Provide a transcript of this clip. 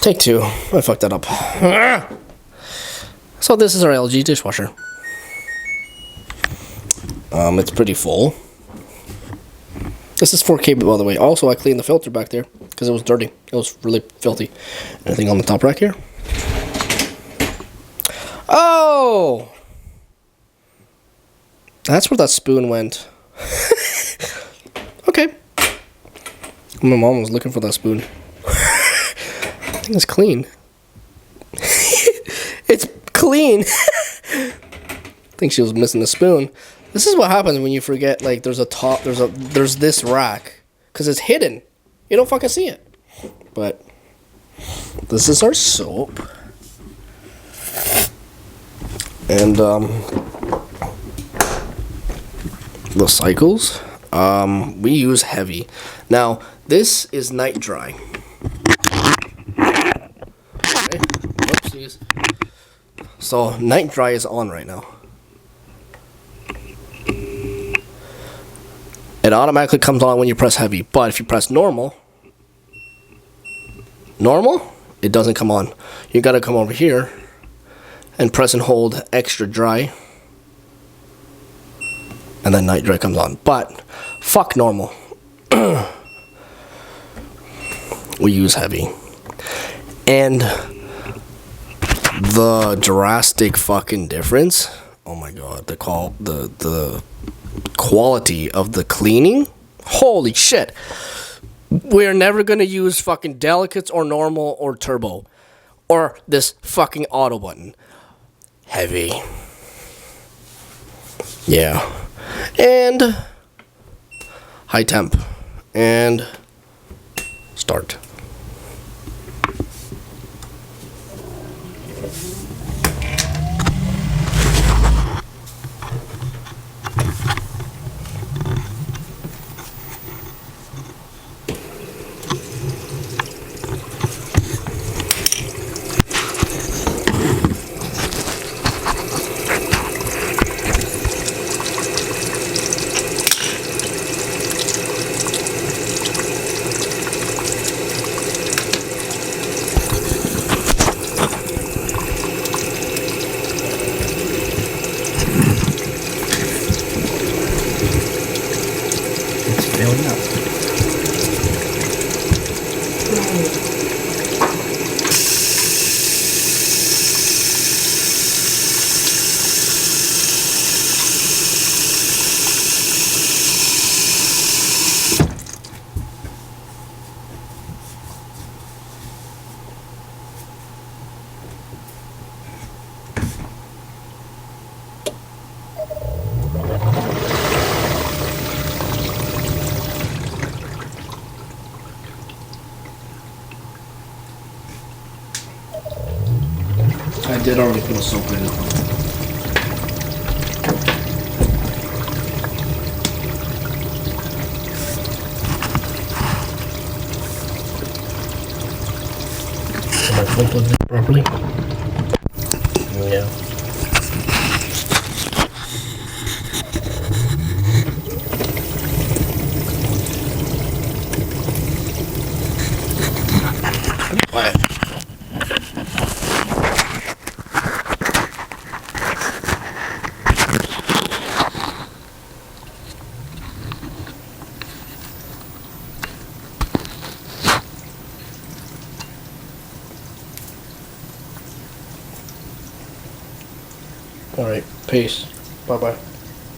Take two. I fucked that up. So this is our LG dishwasher. It's pretty full. This is 4K, by the way. Also, I cleaned the filter back there because it was dirty. It was really filthy. Anything on the top rack here? Oh! That's where that spoon went. Okay. My mom was looking for that spoon. I think it's clean. It's clean. I think she was missing the spoon. This is what happens when you forget, like, there's this rack. Because it's hidden. You don't fucking see it. But this is our soap. And, the cycles. We use heavy. Now, this is night dry. Okay. Oopsies. So, night dry is on right now. It automatically comes on when you press heavy. But if you press normal, it doesn't come on. You gotta come over here and press and hold extra dry. And then night dry comes on. But fuck normal. We use heavy. And the drastic fucking difference. Oh my god, the quality of the cleaning. Holy shit. We're never gonna use fucking delicates or normal or turbo. Or this fucking auto button. Heavy. Yeah. And high temp. And start. Filling up. I did already put a soap in it. Am I filtered it properly? Yeah. What? All right, peace. Bye-bye.